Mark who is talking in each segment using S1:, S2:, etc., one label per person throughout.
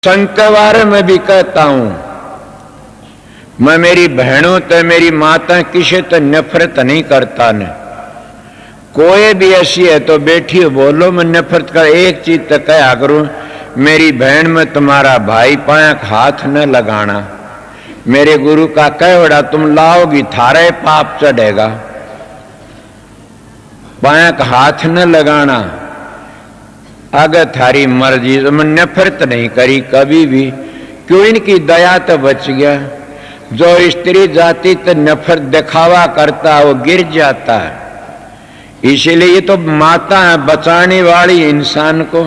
S1: संग के बारे में भी कहता हूं, मैं मेरी बहनों ते मेरी माता किसी तो नफरत नहीं करता ने। कोई भी ऐसी है तो बैठी बोलो, मैं नफरत कर एक चीज तो कहा करूं, मेरी बहन में तुम्हारा भाई पाया हाथ न लगाना। मेरे गुरु का कहवड़ा तुम लाओगी थारे पाप चढ़ेगा, पाया हाथ न लगाना। अगर थारी मर्जी, तो मैं नफरत नहीं करी कभी भी, क्यों इनकी दया तो बच गया। जो स्त्री जाति तो नफरत दिखावा करता वो गिर जाता है। इसीलिए ये तो माता है बचाने वाली इंसान को,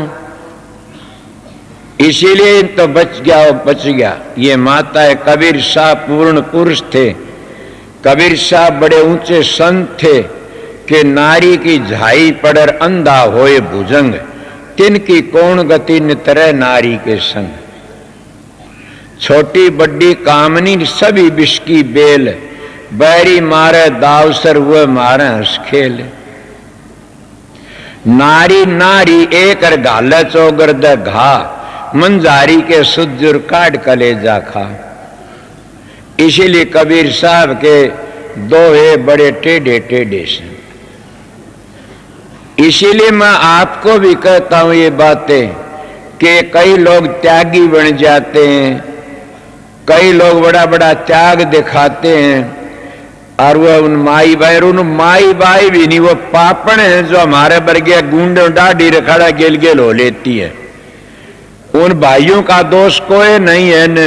S1: इसीलिए तो बच गया वो बच गया। ये माता है। कबीर शाह पूर्ण पुरुष थे, कबीर शाह बड़े ऊंचे संत थे कि नारी की झाई पड़र अंधा होए भुजंग, तिनकी कौन गति नितरे नारी के संग। छोटी बड्डी कामनी सभी विष की बेल, बैरी मारे दावसर हुए मारे हंस खेल। नारी नारी एक गाले चौगर द घा, मंजारी के सुजुर काट कलेजा खा। इसीलिए कबीर साहब के दोहे बड़े टेढ़े टेढ़े से। इसीलिए मैं आपको भी कहता हूं ये बातें कि कई लोग त्यागी बन जाते हैं, कई लोग बड़ा बड़ा त्याग दिखाते हैं, और वह उन माई भाई भी नहीं, वो पापण है जो हमारे वर्गीय गुंडे डाढ़ी रखड़ा गेल गेल हो लेती है। उन भाइयों का दोष कोई नहीं है न,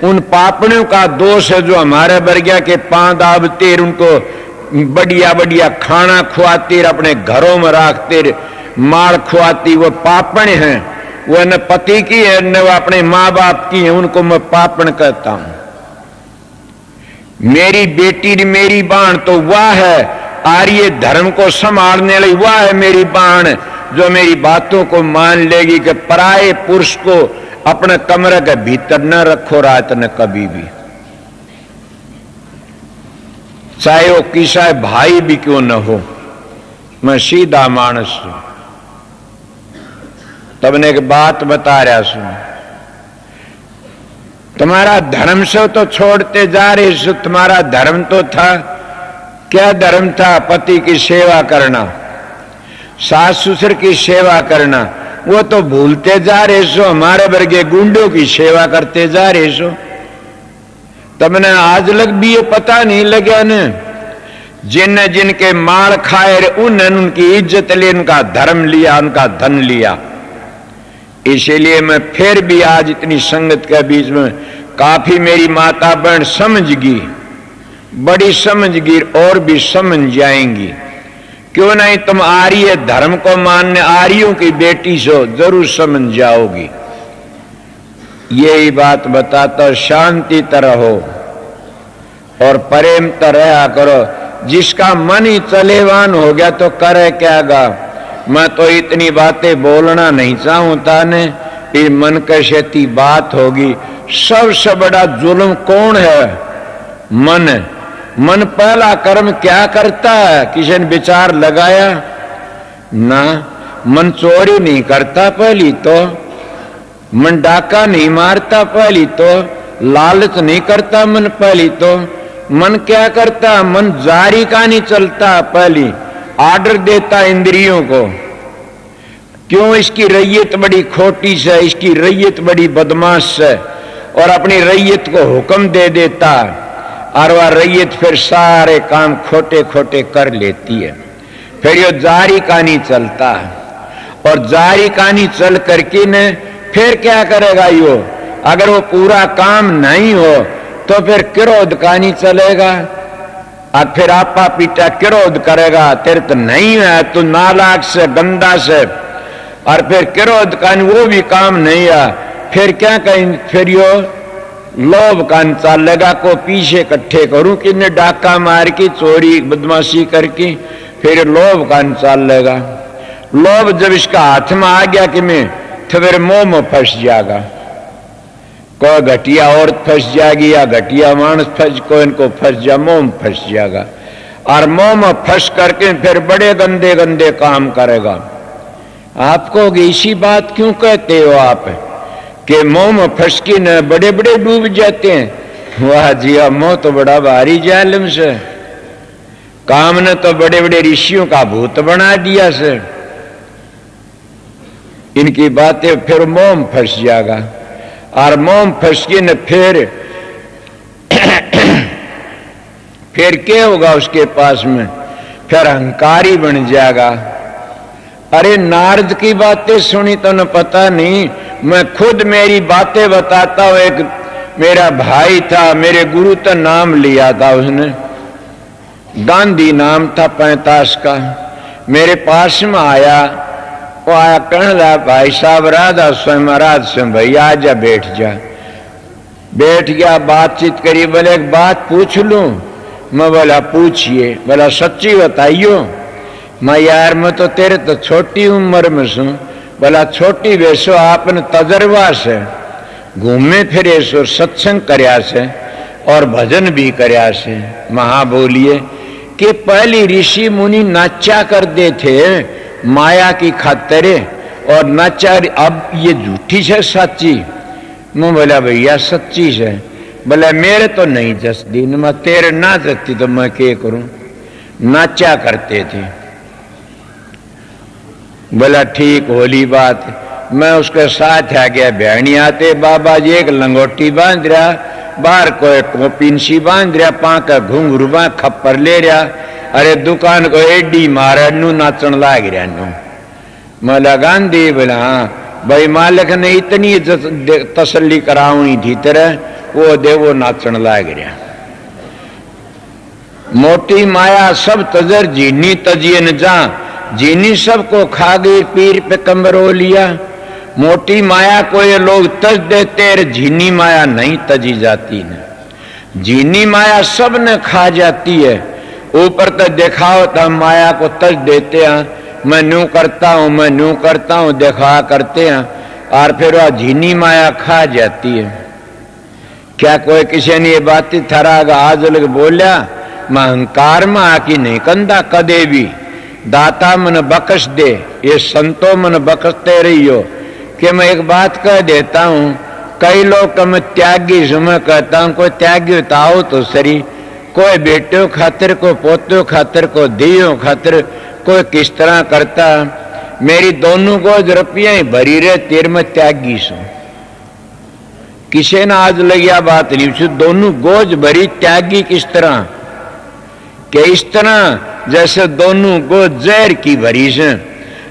S1: उन पापणों का दोष है जो हमारे वर्गीय के पांव दाबते, उनको बढ़िया बढ़िया खाना खुआती, अपने घरों में रखते, माल खुआती, वो पापण हैं। वो न पति की है न वो अपने माँ बाप की है, उनको मैं पापण कहता हूं। मेरी बेटी मेरी बाण तो वह है, आर्य धर्म को संभालने वाली वह है मेरी बाण, जो मेरी बातों को मान लेगी कि पराये पुरुष को अपने कमरे के भीतर न रखो रात न कभी भी, चाहे वो किसा भाई भी क्यों न हो। मैं सीधा मानस हूं। तबने एक बात बता रहा सुन, तुम्हारा धर्म से तो छोड़ते जा रहे सो, तुम्हारा धर्म तो था, क्या धर्म था? पति की सेवा करना, सास ससुर की सेवा करना, वो तो भूलते जा रहे सो, हमारे वर्गे गुंडों की सेवा करते जा रहे सो। तमने आज लग भी ये पता नहीं लगा न, जिन जिनके माल खाए उन्होंने उनकी इज्जत ली, उनका धर्म लिया, उनका धन लिया। इसीलिए मैं फिर भी आज इतनी संगत के बीच में काफी मेरी माता बहन समझ गई, बड़ी समझ गई और भी समझ जाएंगी। क्यों नहीं, तुम आर्य धर्म को मानने आर्यों की बेटी सो, जरूर समझ जाओगी। यही बात बताता, शांति तरह हो और प्रेम तरह करो। जिसका मन ही चलेवान हो गया तो करे क्या गा। मैं तो इतनी बातें बोलना नहीं चाहूंता ने, फिर मन कशेती बात होगी। सबसे बड़ा जुल्म कौन है? मन। मन पहला कर्म क्या करता है? किसी ने विचार लगाया ना? मन चोरी नहीं करता पहली तो, मन डाका नहीं मारता पहली तो, लालच नहीं करता मन पहली तो। मन क्या करता? मन जारी का नहीं चलता पहली, आर्डर देता इंद्रियों को। क्यों? इसकी रैयत बड़ी खोटी से, इसकी रैयत बड़ी बदमाश है, और अपनी रैयत को हुक्म दे देता, और वह रैयत फिर सारे काम खोटे खोटे कर लेती है। फिर ये जारी का नहीं चलता, और जारी का नहीं चल करके न फिर क्या करेगा यो? अगर वो पूरा काम नहीं हो तो फिर क्रोध का नहीं चलेगा, और फिर आपा पीटा क्रोध करेगा, तेरे तो नहीं है, तू नालायक से गंदा से, और फिर क्रोध का वो भी काम नहीं है। फिर क्या कहें? फिर यो लोभ का चलेगा, को पीछे इकट्ठे करूं कि ने डाका मार की चोरी बदमाशी करके, फिर लोभ का चलेगा। लोभ जब इसका हाथ में आ गया कि मैं, तो फिर मोह में फंस जाएगा। कोई घटिया औरत फंस जाएगी या घटिया मानस फंस, कोई इनको फंस जा, मोह में फंस जाएगा, और मोह में फंस करके फिर बड़े गंदे गंदे काम करेगा। आपको इसी बात क्यों कहते हो आप कि मोह में फंसकी न बड़े बड़े डूब जाते हैं। वाह जी, मोह तो बड़ा भारी जालिम से, काम ने तो बड़े बड़े ऋषियों का भूत बना दिया से। इनकी बातें फिर मोह में फंस जाएगा, और मोह में फंस के न फिर क्या होगा उसके पास में, फिर अहंकारी बन जाएगा। अरे नारद की बातें सुनी तो न पता नहीं, मैं खुद मेरी बातें बताता हूं। एक मेरा भाई था, मेरे गुरु का नाम लिया था उसने, गांधी नाम था 45 का। मेरे पास में आया, वो आया कहने लगा, भाई साहब राधा स्वयं महाराज स्वयं भैया आजा बैठ जा। बैठ गया, बातचीत करी। बोले एक बात पूछ लूं? मैं बोला पूछिए। बोला सच्ची बताइयो। मैं यार मैं तो तेरे तो छोटी उम्र में सू। बोला छोटी वैसो आपने तजर्बा से घूमे फिरे सो, सत्संग करया से और भजन भी करया से। महा बोलिए कि पहली ऋषि मुनि नाचा करते थे माया की खातिर, और नाचा अब ये झूठी है सच्ची? मैं बोला भैया सच्ची है। बोला मेरे तो नहीं जसती, मैं तेरे ना जसती तो मैं क्या करूं? नाचा करते थे। बोला ठीक होली बात। मैं उसके साथ आ गया। बहनी आते बाबा जी एक लंगोटी बांध रहा, बाहर कोई कोपिनसी बांध रहा, पाका घुंघरू बा खप्पर ले रहा। अरे दुकान को एडी मारे नू नाचन लाग रहा नू। मैं लगान दी। बोला हाँ भाई, मालिक ने इतनी तसल्ली करावनी थी तेरे, वो दे वो नाचन लाग रहा। मोटी माया सब तजर जीनी तजिए न जा, जीनी सबको खा गई पीर पे कमरो लिया। मोटी माया को ये लोग तज देते, झीनी माया नहीं तजी जाती न। झीनी माया सब ने खा जाती है, ऊपर तक दिखाओ तो हम माया को तज देते हैं, मैं न्यू करता हूं, मैं न्यू करता हूं, दिखा करते हैं, और फिर वह झीनी माया खा जाती है। क्या कोई किसी ने ये बात थरागा आज लग बोलिया? मैं अहंकार में आकी नहीं कंदा कदे भी। दाता मन बख्श दे, ये संतो मन बख्शते रहियो। कि मैं एक बात कह देता हूं, कई लोग मैं त्यागी मैं कहता हूं कोई त्यागी बताओ तो सही। कोई बेटो खातिर, को पोतो खातिर, को दियो खातिर, कोई किस तरह करता। मेरी दोनों गोज रुपया ही भरी रहे, तेर में त्यागी सू। किसी ने आज लगिया बात नहीं, दोनों गोज भरी त्यागी किस तरह? कि इस तरह जैसे दोनों गोज जहर की भरी से,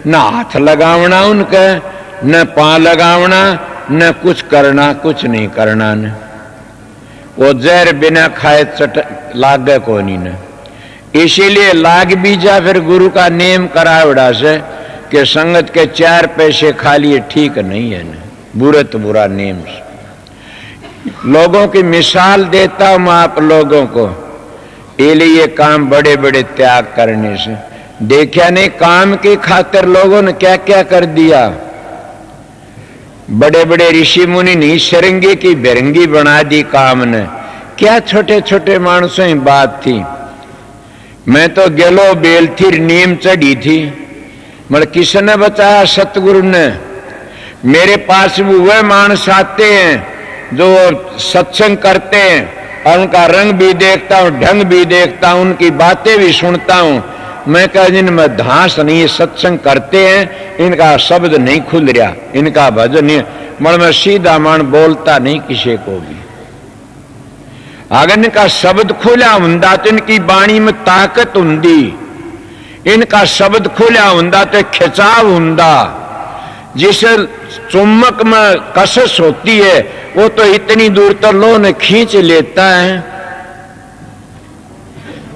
S1: न हाथ लगावना उनका, न पांव लगावना, न कुछ करना, कुछ नहीं करना। न वो जहर बिना खाए लागे को नहीं न। इसीलिए लाग भी जा, फिर गुरु का नेम करावड़ा से कि संगत के 4 पैसे खा लिए ठीक नहीं है न, बुरे तो बुरा नेम से। लोगों की मिसाल देता हूं मैं आप लोगों को, ये काम बड़े बड़े त्याग करने से। देखा नहीं काम की खातिर लोगों ने क्या क्या कर दिया। बड़े बड़े ऋषि मुनि नहीं शरंगी की बिरंगी बना दी काम ने। क्या छोटे छोटे मानसों की बात थी। मैं तो गेलो बेल थी, नीम चढ़ी थी, मगर किसने बचाया? सतगुरु ने। मेरे पास भी वह मानस आते हैं जो सत्संग करते हैं, और उनका रंग भी देखता हूं, ढंग भी देखता हूं, उनकी बातें भी सुनता हूं। मैं कह जिनमें धांस नहीं, सत्संग करते हैं, इनका शब्द नहीं खुल रहा, इनका भजन नहीं। मगर मैं सीधा मन बोलता नहीं किसी को भी। अगर इनका शब्द खुला हुंदा तो इनकी बाणी में ताकत हुंदी, इनका शब्द खुला हुंदा तो खिंचाव हुंदा। जिसे चुम्बक में कसस होती है, वो तो इतनी दूर तो लो ने खींच लेता है।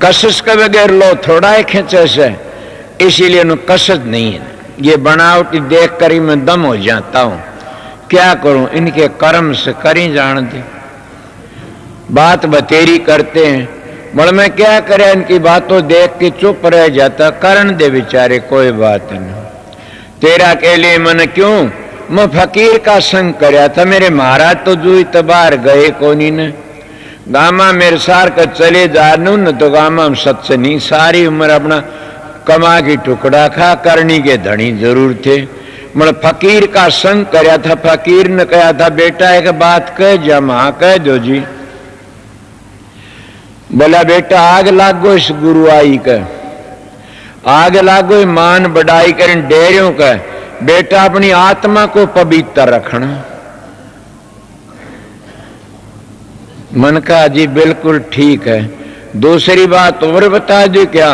S1: कसस के बगैर लो थोड़ा ही खींचे से, इसीलिए उन्हें कसस नहीं है। ये बनावटी देख कर ही मैं दम हो जाता हूं। क्या करूं, इनके कर्म से करी जान दे। बात बतेरी करते हैं, मगर मैं क्या करें, इनकी बातों देख के चुप रह जाता। करण दे बेचारे, कोई बात नहीं। तेरा के लिए मन क्यों? मैं फकीर का संग करया था, मेरे महाराज तो जू इतबार गए कोनी ने। गामा मेरे सार का चले जानू न तो गामा में सत्य नहीं। सारी उम्र अपना कमा की टुकड़ा खा, करनी के धनी जरूर थे। मैं फकीर का संग करया था। फकीर ने कहा था बेटा एक बात कह जा। हाँ कह दो जी। बोला बेटा आग लागो इस गुरु आई का, आग लागो मान बढ़ाई कर डेरियों का। बेटा अपनी आत्मा को पवित्र रखना। मन का जी बिल्कुल ठीक है। दूसरी बात और बता दो क्या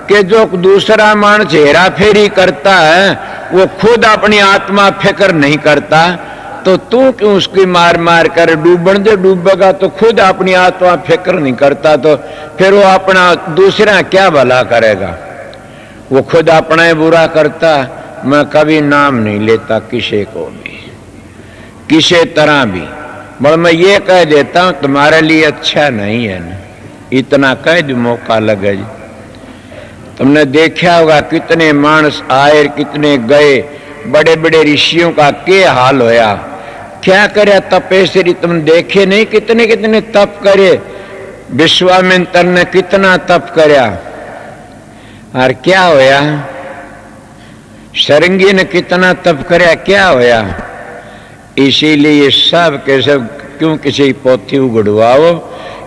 S1: कि जो दूसरा मानस हेरा फेरी करता है वो खुद अपनी आत्मा फिक्र नहीं करता, तो तू क्यों उसकी मार मार कर डूबन दे। डूबेगा तो खुद अपनी आत्मा फिक्र नहीं करता, तो फिर वो अपना दूसरा क्या भला करेगा। वो खुद अपना ही बुरा करता। मैं कभी नाम नहीं लेता किसी को भी, किसी तरह भी। बस मैं ये कह देता हूं तुम्हारे लिए अच्छा नहीं है ना, इतना कह दो मौका लगे। तुमने देखा होगा कितने मानस आए कितने गए, बड़े बड़े ऋषियों का क्या हाल होया। क्या करे तपेश्वरी, तुम देखे नहीं कितने कितने तप करे। विश्वामित्र ने कितना तप करया और क्या होया। शरंगी ने कितना तप करया, क्या होया। इसीलिए सब के सब क्यों किसी पोथी उगड़वाओ।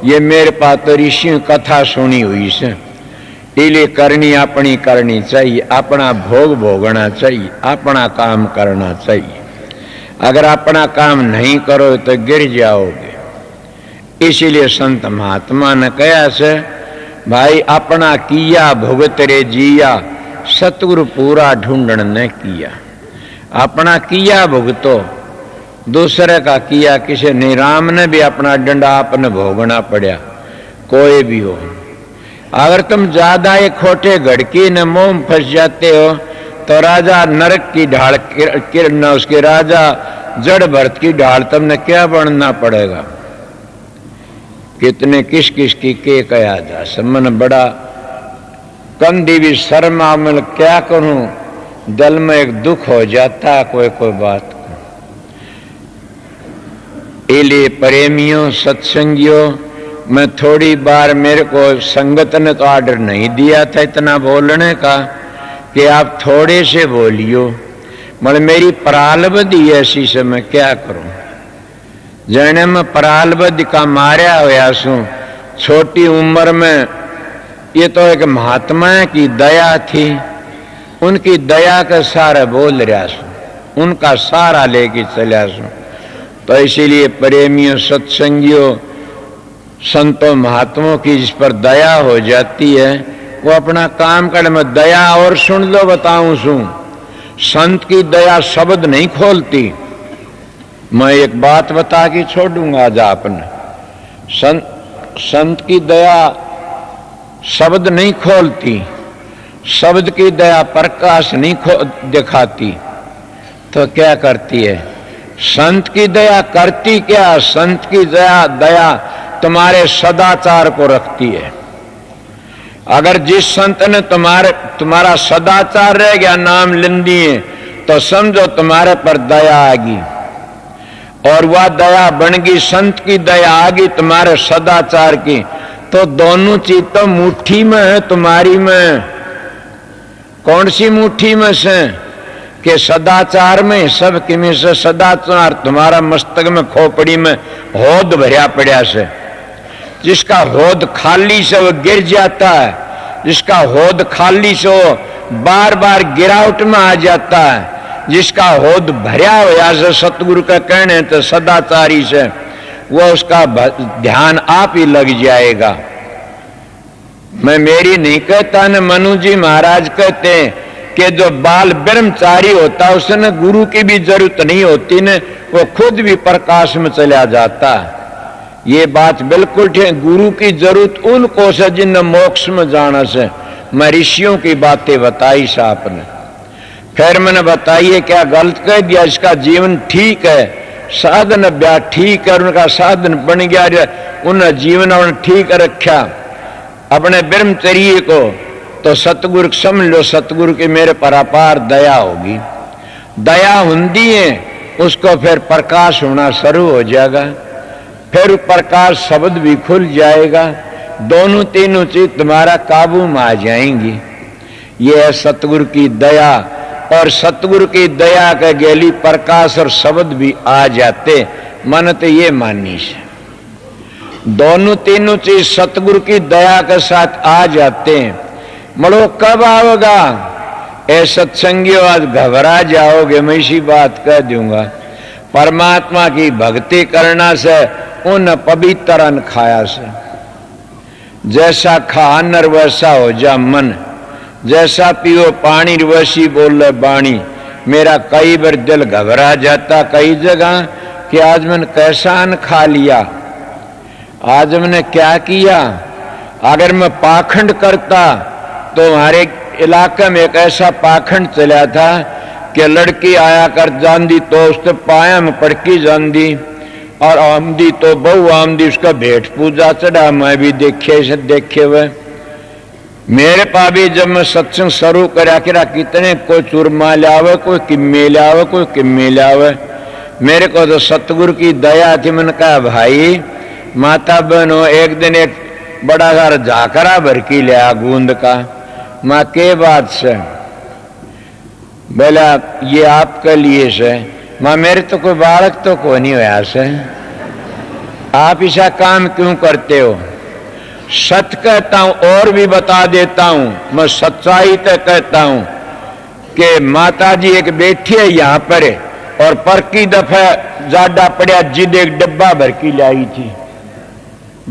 S1: ये मेरे पास तो ऋषियों कथा सुनी हुई से, इसलिए करनी अपनी करनी चाहिए, अपना भोग भोगना चाहिए, अपना काम करना चाहिए। अगर अपना काम नहीं करो तो गिर जाओगे। इसीलिए संत महात्मा ने कहा से भाई अपना किया भुगत रे जिया, सतगुरु पूरा ढूंढन ने किया। अपना किया भुगतो, दूसरे का किया किसी नहीं। राम ने भी अपना डंडा आपने भोगना पड़ा, कोई भी हो। अगर तुम ज्यादा एक खोटे घड़की न मोह में फंस जाते हो तो राजा नरक की ढाल किरण, उसके राजा जड़ भरत की ढाल तुमने क्या बनना पड़ेगा। कितने किस किस की के कहा जा समन बड़ा कंधी भी शर्मा। मैं क्या करूं, दिल में एक दुख हो जाता कोई कोई बात। इसलिए प्रेमियों सत्संगियों, मैं थोड़ी बार मेरे को संगत ने तो आर्डर नहीं दिया था इतना बोलने का कि आप थोड़े से बोलियो, मतलब मेरी परालबद्धि ऐसी से मैं क्या करूं। जने मैं परालबद्धि का मारा हुआ सू छोटी उम्र में। ये तो एक महात्मा की दया थी, उनकी दया का सारा बोल रहा सू, उनका सारा लेके चला सू। तो इसीलिए प्रेमियों सत्संगियों संतों महात्माओं की जिस पर दया हो जाती है वो अपना काम कर। मैं दया और सुन लो बताऊं सू, संत की दया शब्द नहीं खोलती। मैं एक बात बता के छोड़ूंगा आज आपने। संत की दया शब्द नहीं खोलती, शब्द की दया प्रकाश नहीं दिखाती। तो क्या करती है संत की दया? करती क्या? संत की दया तुम्हारे सदाचार को रखती है। अगर जिस संत ने तुम्हारा सदाचार रह गया, नाम लें दिए, तो समझो तुम्हारे पर दया आ गई। और वह दया बन गई, संत की दया आ गई तुम्हारे सदाचार की, तो दोनों चीज तो मुट्ठी में है तुम्हारी में। कौन सी मुट्ठी में से? कि सदाचार में सब की में से सदाचार तुम्हारा मस्तक में खोपड़ी में होद भरिया पड़ा से। जिसका होद खाली से वो गिर जाता है, जिसका होद खाली से वो बार बार गिरावट में आ जाता है, जिसका होद भरिया हुआ से सतगुरु का कहने तो सदाचारी से वो उसका ध्यान आप ही लग जाएगा। मैं मेरी नहीं कहता न, मनु जी महाराज कहते हैं कि जो बाल ब्रह्मचारी होता है उसने गुरु की भी जरूरत नहीं होती न, वो खुद भी प्रकाश में चला जाता है। ये बात बिल्कुल ठीक। गुरु की जरूरत उनको से जिन मोक्ष में जाना से। मैं ऋषियों की बातें बताई साहब ने, फिर मैंने बताइए क्या गलत कह दिया। इसका जीवन ठीक है, साधन ब्याह ठीक है, उनका साधन बन गया, उन्हें जीवन उन्हें ठीक रखा अपने ब्रह्मचर्य को, तो सतगुरु समझ लो सतगुरु की मेरे पर अपार दया होगी। दया हुंदी है उसको फिर प्रकाश होना शुरू हो जाएगा, फिर प्रकाश शब्द भी खुल जाएगा। दोनों तीनों चीज तुम्हारा काबू में आ जाएंगी। ये है सतगुरु की दया और सतगुरु की दया के गेली प्रकाश और शब्द भी आ जाते। मन तो ये माननी है, दोनों तीनों चीज सतगुरु की दया के साथ आ जाते हैं। मलो कब आओगा? ए सत्संगियों, आज घबरा जाओगे, मैं इसी बात कह दूंगा। परमात्मा की भक्ति करना से उन पवित्र अन्न खाया से, जैसा खा अन्न वैसा हो जा मन, जैसा पियो पानी वैसी बोले बाणी। मेरा कई बार दिल घबरा जाता कई जगह कि आज मैंने कैसा अन्न खा लिया, आज मैंने क्या किया। अगर मैं पाखंड करता तो हमारे इलाके में एक ऐसा पाखंड चला था कि लड़की आया कर जांदी तो उससे पाया में पड़की जांदी, और आमदी तो बहु आमदी, उसका भेंट पूजा चढ़ा। मैं भी देखे हुए मेरे पा भी जब मैं सत्संग शुरू करा कितने कोई चूरमा लावे, कोई किम्मे लावे, कोई किम्मे लावे। मेरे को तो सतगुरु की दया थी। मैंने कहा भाई माता बहनो, एक दिन एक बड़ा सारा झाकरा भर की लिया गूंद का। माँ के बात से? बोला ये आपके लिए से। माँ मेरे तो कोई बालक तो को नहीं होया से, आप ऐसा काम क्यों करते हो? सच कहता हूं और भी बता देता हूं, मैं सच्चाई तो कहता हूं कि माता जी एक बैठी है यहाँ पर, और पर की दफा ज्यादा पड़ा जिद एक डिब्बा भर की लाई थी,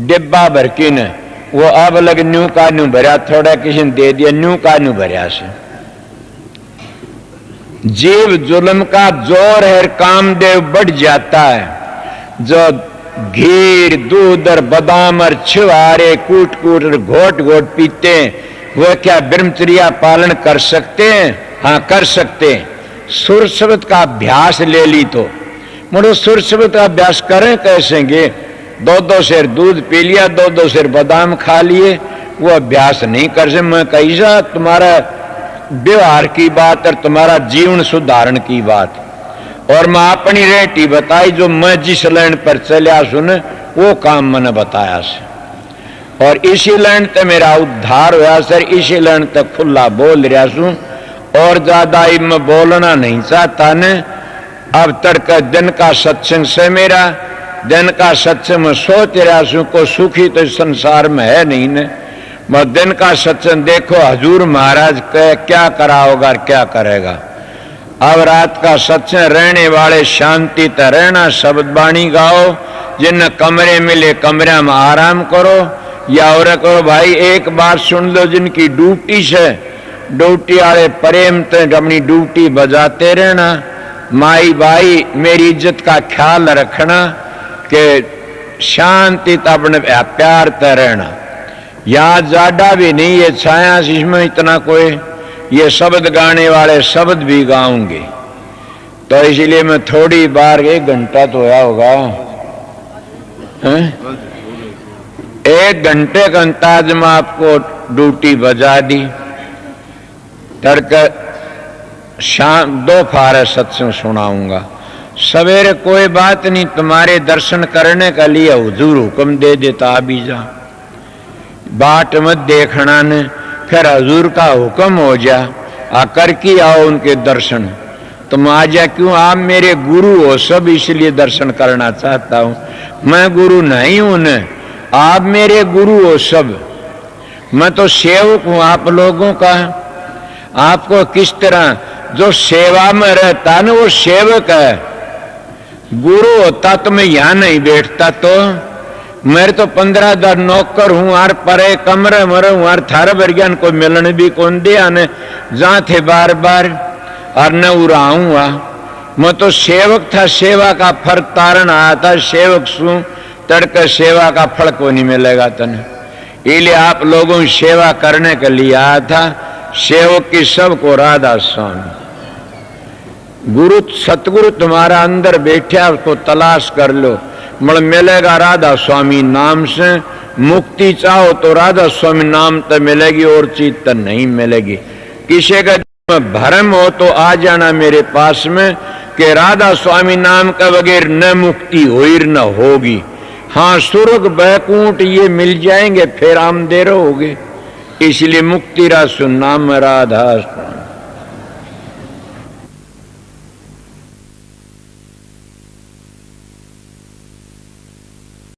S1: डिब्बा भर की ने वो अब लग न्यू का न्यू भरा, थोड़ा किसी ने दे दिया, न्यू का न्यू भरा से। जीव जुल्म का जोर है, कामदेव बढ़ जाता है। जो घी दूध और बादाम और छुआरे कूट कूट और घोट घोट पीते हैं, वो क्या ब्रह्मचर्या पालन कर सकते हैं? हाँ कर सकते हैं। सुर शब्द का अभ्यास ले ली तो मुझे सुर शब्द का अभ्यास करें कैसेंगे? दो शेर दूध पी लिया, दो शेर बादाम खा लिए, वो अभ्यास नहीं कर सकते। मैं कैसा तुम्हारा व्यवहार की बात और तुम्हारा जीवन सुधारण की बात, और मैं अपनी रेटी बताई जो मैं जिस लाइन पर चलिया सुन वो काम मैंने बताया से, और इसी लाइन तक मेरा उद्धार हुआ सर। इसी लाइन तक खुला बोल रहा सू, और ज्यादा ही मैं बोलना नहीं चाहता ने। अब तक दिन का सत्संग से मेरा दिन का सत्संग में सोच रहा सू, को सुखी तो संसार में है नहीं ने। मैं दिन का सत्संग देखो हजूर महाराज क्या करा होगा, क्या करेगा। अब रात का सत्संग रहने वाले शांति तो रहना, शब्द बाणी गाओ, जिन कमरे मिले कमरे में आराम करो, या और करो भाई एक बात सुन लो, जिनकी ड्यूटी से ड्यूटी वाले प्रेम तो अपनी ड्यूटी बजाते रहना। माई भाई मेरी इज्जत का ख्याल रखना कि शांति तो अपने प्यार तो रहना। यहाँ ज्यादा भी नहीं है छाया, इसमें इतना कोई ये शब्द गाने वाले शब्द भी गाऊंगे, तो इसलिए मैं थोड़ी बार 1 घंटा तो होया होगा, 1 घंटे का अंदाज में आपको ड्यूटी बजा दी। तड़के शाम दोपहर सत्संग सुनाऊंगा, सवेरे कोई बात नहीं, तुम्हारे दर्शन करने के लिए हुजूर हुक्म दे देता अभी जा, बाट मत देखना ने, फिर हजूर का हुक्म हो जा आकर की आओ उनके दर्शन। तुम आ जा क्यों? आप मेरे गुरु हो सब, इसलिए दर्शन करना चाहता हूं। मैं गुरु नहीं हूं न, आप मेरे गुरु हो सब, मैं तो सेवक हूं आप लोगों का। आपको किस तरह जो सेवा में रहता न वो सेवक है, गुरु होता तो मैं यहां नहीं बैठता। तो मेरे तो 15 नौकर हूं, आर परे कमरे मरे हूं, आर थारे बरज्ञान को मिलन भी कौन दिया ने जा थे बार बार, और न उरा हुआ। मैं तो सेवक था, सेवा का फल तारण आया था, सेवक सू तड़के सेवा का फल को नहीं मिलेगा तने, इसलिए आप लोगों की सेवा करने के लिए आया था। सेवक की सबको राधा स्वामी गुरु सतगुरु तुम्हारा अंदर बैठा, उसको तलाश कर लो, मिलेगा राधा स्वामी नाम से। मुक्ति चाहो तो राधा स्वामी नाम तो मिलेगी, और चीज तो नहीं मिलेगी। किसी का भ्रम हो तो आ जाना मेरे पास में कि राधा स्वामी नाम का बगैर न मुक्ति होई न होगी। हाँ स्वर्ग बैकुंठ ये मिल जाएंगे, फिर हम दे रहोगे। इसलिए मुक्ति रासु नाम राधा।